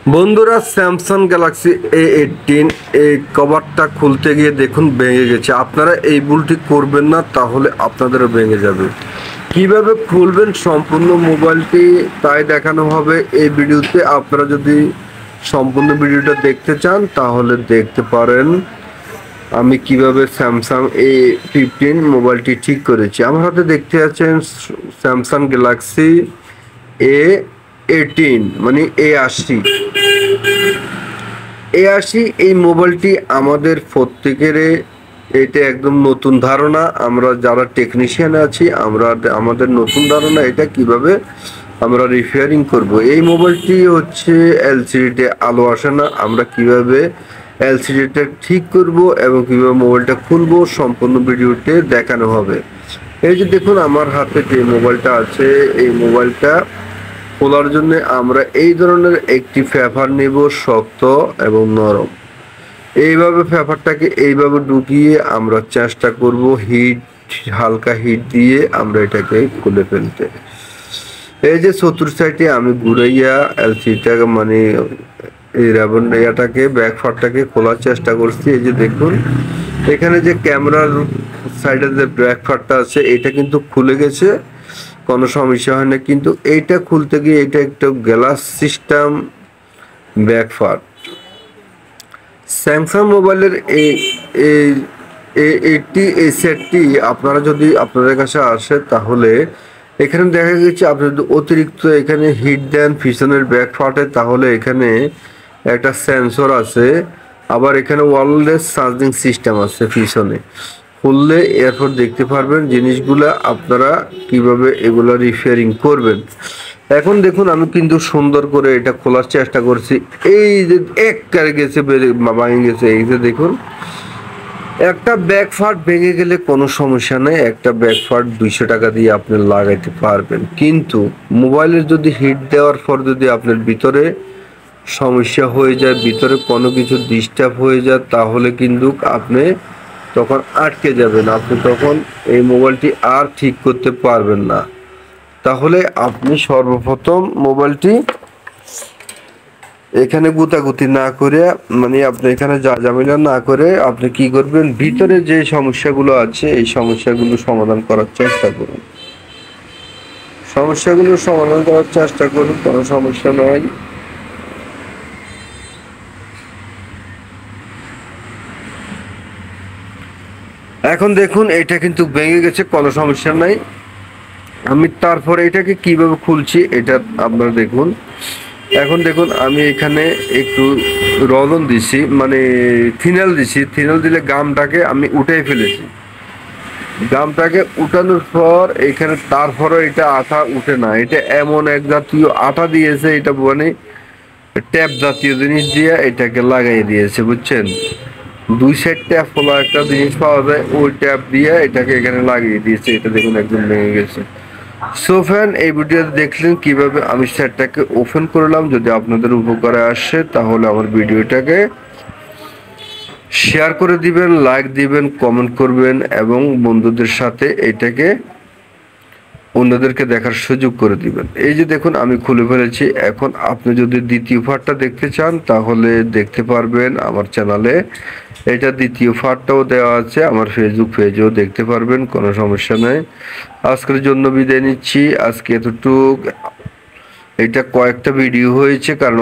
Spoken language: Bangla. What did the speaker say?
বন্ধুরা, স্যামসাং গ্যালাক্সি A18 এই কভারটা খুলতে গিয়ে দেখুন ভেঙে গেছে। আপনারা এই ভুলটি করবেন না, তাহলে আপনাদেরও ভেঙে যাবে। কিভাবে খুলবেন সম্পূর্ণ মোবাইলটি তাই দেখানো হবে এই ভিডিওতে। আপনারা যদি সম্পূর্ণ ভিডিওটা দেখতে চান তাহলে দেখতে পারেন আমি কিভাবে স্যামসাং A15 মোবাইলটি ঠিক করেছি। আমার হাতে দেখতে পাচ্ছেন স্যামসাং গ্যালাক্সি A18 মানে A80। এই মোবাইলটি আমাদের প্রত্যেকের, এটা একদম নতুন ধারণা। আমরা যারা টেকনিশিয়ান আছি আমাদের নতুন ধারণা এটা কিভাবে আমরা রিপেয়ারিং করব। এই মোবাইলটি হচ্ছে এলসিডিতে আলো আসে না, আমরা কিভাবে এলসিডিটা ঠিক করব এবং কিভাবে মোবাইলটা খুলবো সম্পূর্ণ ভিডিওতে দেখানো হবে। এই যে দেখুন আমার হাতে যে মোবাইলটা আছে, এই মোবাইলটা খোলার জন্য আমরা এই ধরনের একটি পেপার নেব, শক্ত এবং নরম। এইভাবে পেপারটাকে এইভাবে ঢুকিয়ে আমরা চেষ্টা করব হালকা হিট দিয়ে আমরা এটাকে খুলে ফেলতে। এই যে চতুর্থ সাইডে আমি ঘুরাইয়া এলসিটাকে মানে এই ইয়াটাকে ব্যাকপার্টটাকে খোলার চেষ্টা করছি। এই যে দেখুন এখানে যে ক্যামেরার সাইডে যে ব্যাকপার্টটা আছে এটা কিন্তু খুলে গেছে, কোনো সমস্যা হয় না। কিন্তু এইটা খুলতে গিয়ে এটা একটা গ্লাস সিস্টেম ব্যাকপার্ট। স্যামসাং মোবাইলের এই সেটটি আপনারা যদি আপনাদের কাছে আসে তাহলে এখানে দেখা গেছে আপনি যদি অতিরিক্ত এখানে হিট দেন পিছনের ব্যাক পার্টে, তাহলে এখানে একটা সেন্সর আছে, আবার এখানে ওয়্যারলেস চার্জিং সিস্টেম আছে পিছনে। খুললে এরপর দেখতে পারবেন জিনিসগুলা আপনারা কিভাবে এগুলো রিপেয়ারিং করবেন। এখন দেখুন আমি কিন্তু সুন্দর করে এটা খোলার চেষ্টা করছি। এই যে এক কারে গেছে, ভেঙে গেছে। এই যে দেখুন একটা ব্যাকপার্ট ভেঙে গেলে কোনো সমস্যা নেই, একটা ব্যাকপার্ট 200 টাকা দিয়ে আপনি লাগাইতে পারবেন। কিন্তু মোবাইলের যদি হিট দেওয়ার পর যদি আপনার ভিতরে সমস্যা হয়ে যায়, ভিতরে কোনো কিছু ডিস্টার্ব হয়ে যায়, তাহলে কিন্তু আপনি তখন আটকে যাবেন, আপনি তখন এই মোবাইলটি আর ঠিক করতে পারবেন না। তাহলে আপনি সর্বপ্রথম মোবাইলটি এখানে গুতাগুতি না করে, মানে আপনি এখানে ঝামেলা না করে আপনি কি করবেন, ভিতরে যে সমস্যাগুলো আছে এই সমস্যাগুলো সমাধান করার চেষ্টা করুন। কোনো সমস্যা নয়। এখন দেখুন এটা কিন্তু ভেঙে গেছে, কোনো সমস্যা নাই। আমি তারপরে এটাকে কিভাবে খুলছি এটা আপনারা দেখুন। এখন দেখুন আমি এখানে একটু রলন দিছি, মানে থিনাল দিছি। থিনাল দিলে গামটাকে আমি উঠাই ফেলেছি। গামটাকে উঠানোর পর এখানে তারপরে এটা আঠা উঠে না, এটা এমন এক জাতীয় আঠা দিয়েছে, এটা মানে ট্যাপ জাতীয় জিনিস দিয়ে এটাকে লাগাই দিয়েছে, বুঝছেন। দুই সাইড ট্যাপ খোলা একটা জিনিস পাওয়া যায়, ওই ট্যাপ দিয়ে এটাকে এখানে লাগিয়ে দিয়েছে। এটা দেখুন একদম ভেঙে গেছে। সো ফ্যান, এই ভিডিওতে দেখলেন কিভাবে আমি সেটটাকে ওপেন করলাম। যদি আপনাদের উপকারে আসে তাহলে আমার ভিডিওটাকে শেয়ার করে দিবেন, লাইক দিবেন, কমেন্ট করবেন এবং বন্ধুদের সাথে এটাকে অন্যদেরকে দেখার সুযোগ করে দিবেন। এই যে দেখুন আমি খুলে ফেলেছি। এখন আপনি যদি দ্বিতীয় পার্টটা দেখতে চান তাহলে দেখতে পারবেন আমার চ্যানেলে। এটা দ্বিতীয় পার্টটাও দেওয়া আছে, আমার ফেসবুক পেজেও দেখতে পারবেন, কোনো সমস্যা নেই। আজকের জন্য বিদায় নিচ্ছি। আজকে এতটুক। এটা কয়েকটা ভিডিও হয়েছে কারণ